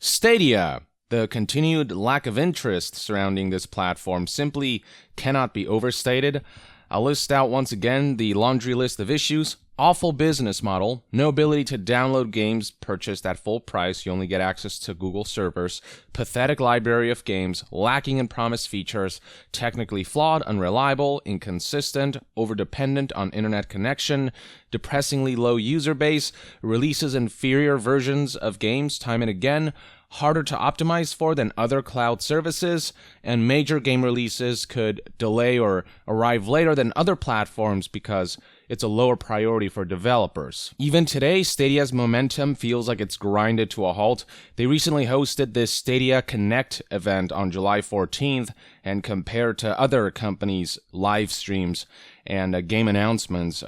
Stadia. The continued lack of interest surrounding this platform simply cannot be overstated. I'll list out once again the laundry list of issues. Awful business model, no ability to download games purchased at full price, you only get access to Google servers, pathetic library of games, lacking in promised features, technically flawed, unreliable, inconsistent, overdependent on internet connection, depressingly low user base, releases inferior versions of games time and again, harder to optimize for than other cloud services, and major game releases could delay or arrive later than other platforms because it's a lower priority for developers. Even today, Stadia's momentum feels like it's grinded to a halt. They recently hosted this Stadia Connect event on July 14th, and compared to other companies' live streams and game announcements,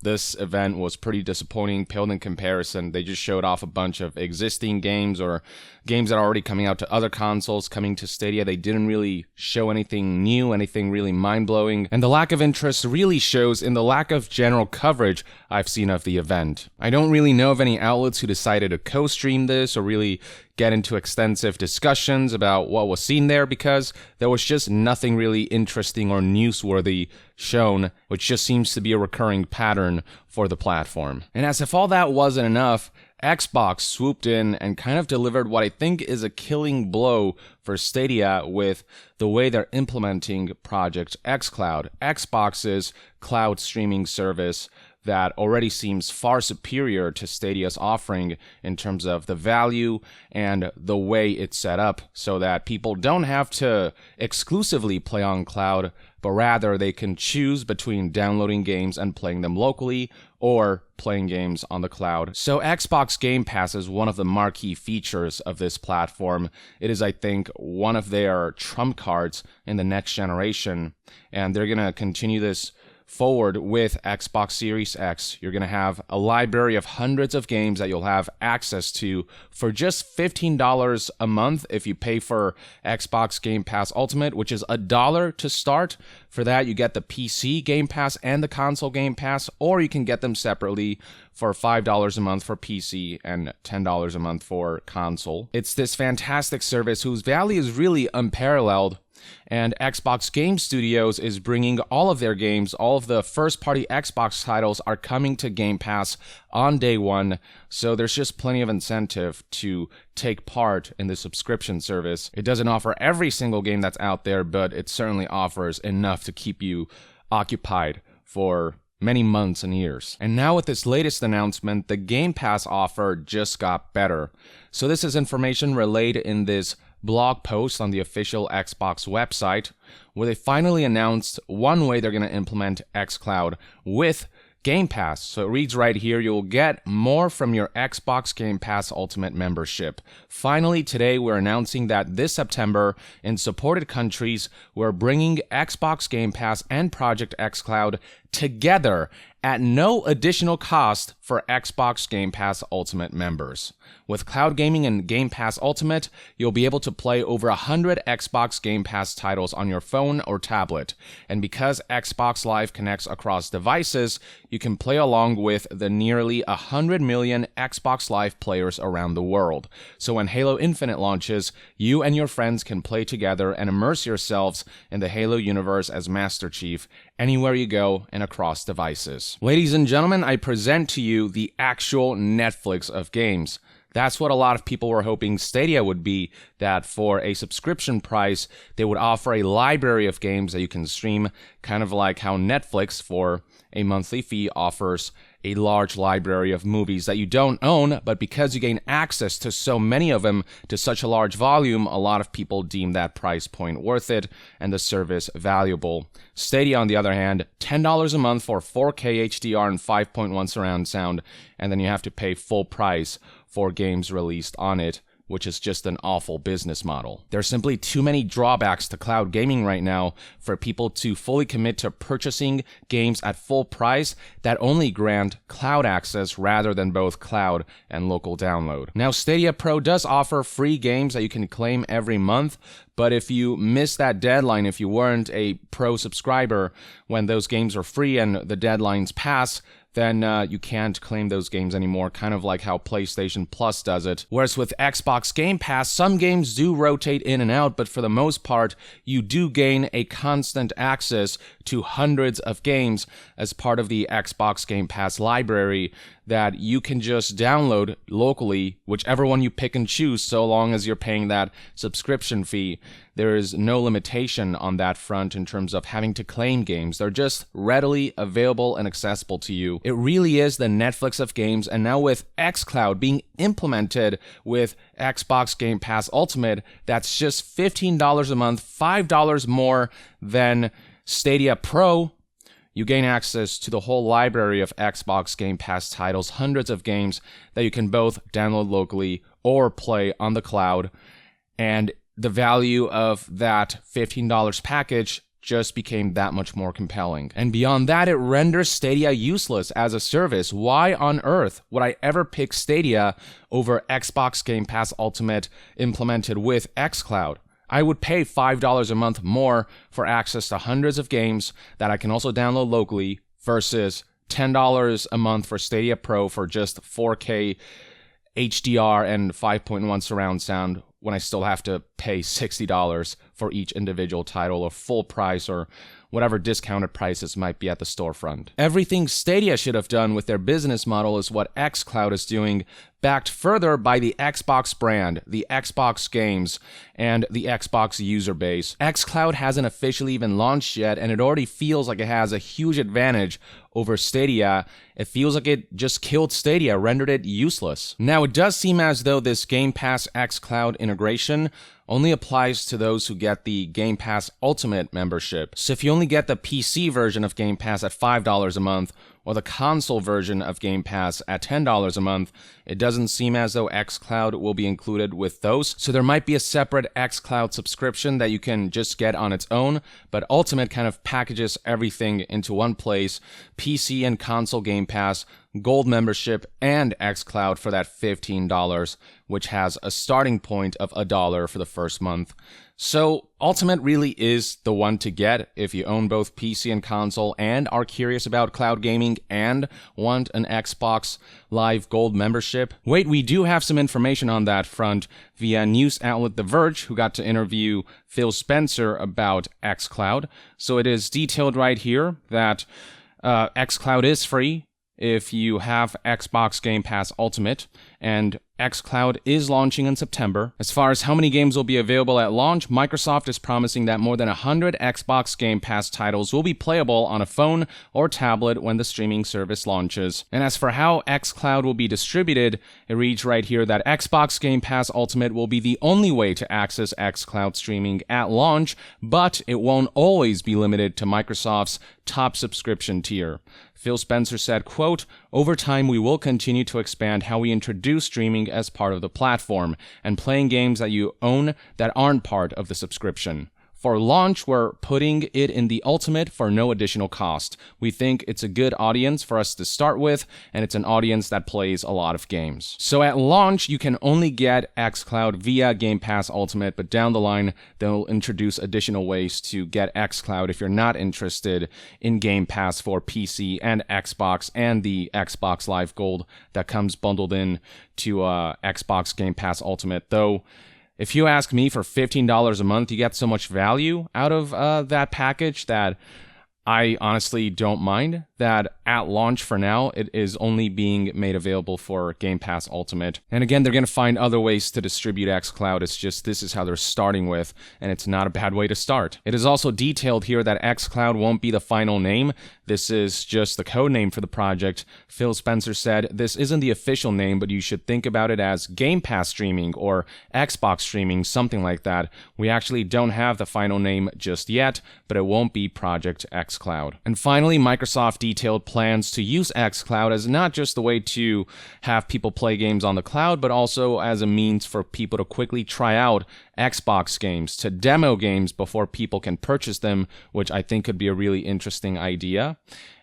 this event was pretty disappointing, paled in comparison. They just showed off a bunch of existing games or games that are already coming out to other consoles coming to Stadia. They didn't really show anything new, anything really mind-blowing, and the lack of interest really shows in the lack of general coverage I've seen of the event. I don't really know of any outlets who decided to co-stream this or really get into extensive discussions about what was seen there because there was just nothing really interesting or newsworthy shown, which just seems to be a recurring pattern for the platform. And as if all that wasn't enough, Xbox swooped in and kind of delivered what I think is a killing blow for Stadia with the way they're implementing Project xCloud, Xbox's cloud streaming service that already seems far superior to Stadia's offering in terms of the value and the way it's set up so that people don't have to exclusively play on cloud, but rather they can choose between downloading games and playing them locally or playing games on the cloud. So Xbox Game Pass is one of the marquee features of this platform. It is, I think, one of their trump cards in the next generation, and they're going to continue this forward with Xbox Series X. You're going to have a library of hundreds of games that you'll have access to for just $15 a month if you pay for Xbox Game Pass Ultimate, which is $1 to start. For that, you get the PC Game Pass and the console Game Pass, or you can get them separately for $5 a month for PC and $10 a month for console. It's this fantastic service whose value is really unparalleled. And Xbox Game Studios is bringing all of their games, all of the first-party Xbox titles are coming to Game Pass on day one, so there's just plenty of incentive to take part in the subscription service. It doesn't offer every single game that's out there, but it certainly offers enough to keep you occupied for many months and years. And now with this latest announcement, the Game Pass offer just got better. So this is information relayed in this blog post on the official Xbox website, where they finally announced one way they're going to implement xCloud with Game Pass. So it reads right here, you'll get more from your Xbox Game Pass Ultimate membership. Finally, today we're announcing that this September, in supported countries, we're bringing Xbox Game Pass and Project xCloud together at no additional cost for Xbox Game Pass Ultimate members. With Cloud Gaming and Game Pass Ultimate, you'll be able to play over 100 Xbox Game Pass titles on your phone or tablet. And because Xbox Live connects across devices, you can play along with the nearly 100 million Xbox Live players around the world. So when Halo Infinite launches, you and your friends can play together and immerse yourselves in the Halo universe as Master Chief anywhere you go and across devices. Ladies and gentlemen, I present to you the actual Netflix of games. That's what a lot of people were hoping Stadia would be, that for a subscription price, they would offer a library of games that you can stream, kind of like how Netflix, for a monthly fee, offers a large library of movies that you don't own, but because you gain access to so many of them to such a large volume, a lot of people deem that price point worth it and the service valuable. Stadia, on the other hand, $10 a month for 4K HDR and 5.1 surround sound, and then you have to pay full price for games released on it, which is just an awful business model. There's simply too many drawbacks to cloud gaming right now for people to fully commit to purchasing games at full price that only grant cloud access rather than both cloud and local download. Now, Stadia Pro does offer free games that you can claim every month, but if you miss that deadline, if you weren't a Pro subscriber when those games are free and the deadlines pass, then you can't claim those games anymore, kind of like how PlayStation Plus does it. Whereas with Xbox Game Pass, some games do rotate in and out, but for the most part, you do gain a constant access to hundreds of games as part of the Xbox Game Pass library that you can just download locally, whichever one you pick and choose, so long as you're paying that subscription fee. There is no limitation on that front in terms of having to claim games. They're just readily available and accessible to you. It really is the Netflix of games, and now with xCloud being implemented with Xbox Game Pass Ultimate, that's just $15 a month, $5 more than Stadia Pro. You gain access to the whole library of Xbox Game Pass titles, hundreds of games that you can both download locally or play on the cloud. And the value of that $15 package just became that much more compelling. And beyond that, it renders Stadia useless as a service. Why on earth would I ever pick Stadia over Xbox Game Pass Ultimate implemented with xCloud? I would pay $5 a month more for access to hundreds of games that I can also download locally versus $10 a month for Stadia Pro for just 4K HDR and 5.1 surround sound when I still have to pay $60 for each individual title, or full price, or whatever discounted prices might be at the storefront. Everything Stadia should have done with their business model is what xCloud is doing, backed further by the Xbox brand, the Xbox games, and the Xbox user base. xCloud hasn't officially even launched yet, and it already feels like it has a huge advantage over Stadia. It feels like it just killed Stadia, rendered it useless. Now, it does seem as though this Game Pass xCloud integration only applies to those who get the Game Pass Ultimate membership. So if you only get the PC version of Game Pass at $5 a month, or the console version of Game Pass at $10 a month, it doesn't seem as though xCloud will be included with those. So there might be a separate xCloud subscription that you can just get on its own, but Ultimate kind of packages everything into one place: PC and console Game Pass, Gold membership, and xCloud for that $15, which has a starting point of $1 for the first month. So Ultimate really is the one to get if you own both PC and console and are curious about cloud gaming and want an Xbox Live Gold membership. Wait, we do have some information on that front via news outlet The Verge, who got to interview Phil Spencer about xCloud. So it is detailed right here that xCloud is free if you have Xbox Game Pass Ultimate, and xCloud is launching in September. As far as how many games will be available at launch, Microsoft is promising that more than 100 Xbox Game Pass titles will be playable on a phone or tablet when the streaming service launches. And as for how xCloud will be distributed, it reads right here that Xbox Game Pass Ultimate will be the only way to access xCloud streaming at launch, but it won't always be limited to Microsoft's top subscription tier. Phil Spencer said, quote, "Over time, we will continue to expand how we introduce streaming as part of the platform and playing games that you own that aren't part of the subscription. For launch, we're putting it in the Ultimate for no additional cost. We think it's a good audience for us to start with, and it's an audience that plays a lot of games." So at launch, you can only get xCloud via Game Pass Ultimate, but down the line, they'll introduce additional ways to get xCloud if you're not interested in Game Pass for PC and Xbox and the Xbox Live Gold that comes bundled in to Xbox Game Pass Ultimate. Though, if you ask me, for $15 a month, you get so much value out of that package that I honestly don't mind that at launch for now, it is only being made available for Game Pass Ultimate. And again, they're going to find other ways to distribute xCloud. It's just this is how they're starting with, and it's not a bad way to start. It is also detailed here that xCloud won't be the final name. This is just the code name for the project. Phil Spencer said, "This isn't the official name, but you should think about it as Game Pass Streaming or Xbox Streaming, something like that. We actually don't have the final name just yet, but it won't be Project xCloud." And finally, Microsoft detailed plans to use xCloud as not just a way to have people play games on the cloud, but also as a means for people to quickly try out Xbox games, to demo games before people can purchase them, which I think could be a really interesting idea.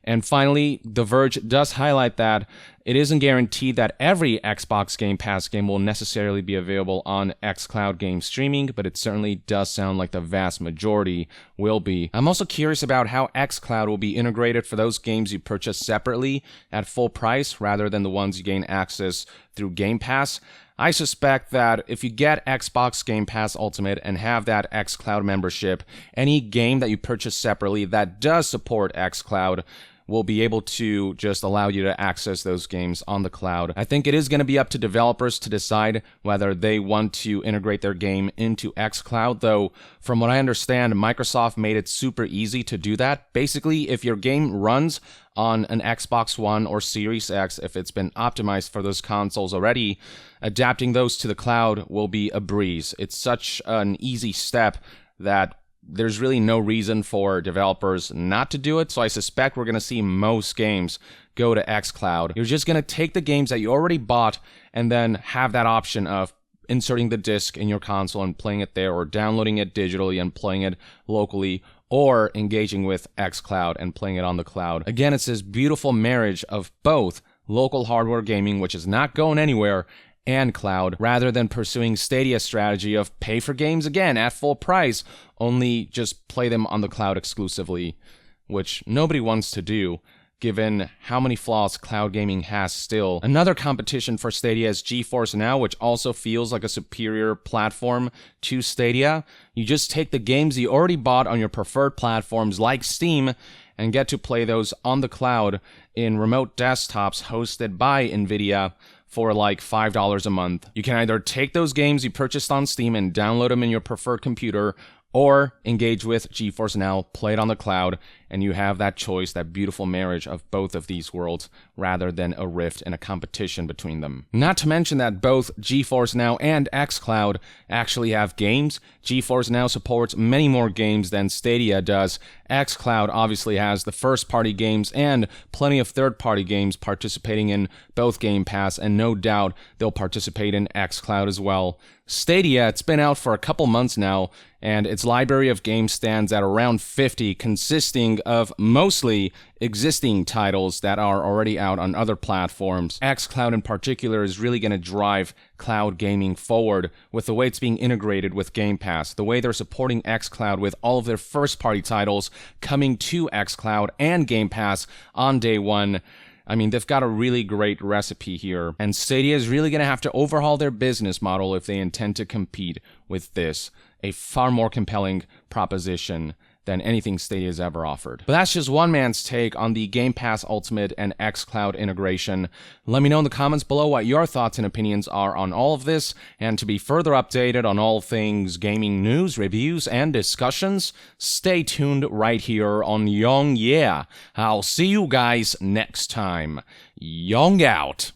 And finally, The Verge does highlight that it isn't guaranteed that every Xbox Game Pass game will necessarily be available on xCloud game streaming, but it certainly does sound like the vast majority will be. I'm also curious about how xCloud will be integrated for those games you purchase separately at full price rather than the ones you gain access through Game Pass. I suspect that if you get Xbox Game Pass Ultimate and have that xCloud membership, any game that you purchase separately that does support xCloud will be able to just allow you to access those games on the cloud. I think it is going to be up to developers to decide whether they want to integrate their game into xCloud, though from what I understand, Microsoft made it super easy to do that. Basically, if your game runs on an Xbox One or Series X, if it's been optimized for those consoles already, adapting those to the cloud will be a breeze. It's such an easy step that there's really no reason for developers not to do it, so I suspect we're going to see most games go to xCloud. You're just going to take the games that you already bought and then have that option of inserting the disc in your console and playing it there, or downloading it digitally and playing it locally, or engaging with xCloud and playing it on the cloud. Again, it's this beautiful marriage of both local hardware gaming, which is not going anywhere, and cloud, rather than pursuing Stadia's strategy of pay for games again at full price, only just play them on the cloud exclusively, which nobody wants to do, given how many flaws cloud gaming has still. Another competition for Stadia is GeForce Now, which also feels like a superior platform to Stadia. You just take the games you already bought on your preferred platforms like Steam and get to play those on the cloud in remote desktops hosted by NVIDIA for like $5 a month. You can either take those games you purchased on Steam and download them in your preferred computer, or engage with GeForce Now, play it on the cloud, and you have that choice, that beautiful marriage of both of these worlds, rather than a rift and a competition between them. Not to mention that both GeForce Now and xCloud actually have games. GeForce Now supports many more games than Stadia does. xCloud obviously has the first-party games and plenty of third-party games participating in both Game Pass, and no doubt they'll participate in xCloud as well. Stadia, it's been out for a couple months now, and its library of games stands at around 50, consisting of mostly existing titles that are already out on other platforms. xCloud in particular is really going to drive cloud gaming forward with the way it's being integrated with Game Pass, the way they're supporting xCloud with all of their first-party titles coming to xCloud and Game Pass on day one. I mean, they've got a really great recipe here, and Stadia is really going to have to overhaul their business model if they intend to compete with this. A far more compelling proposition than anything Stadia's ever offered. But that's just one man's take on the Game Pass Ultimate and xCloud integration. Let me know in the comments below what your thoughts and opinions are on all of this, and to be further updated on all things gaming news, reviews, and discussions, stay tuned right here on Young Yeah. I'll see you guys next time. Young out.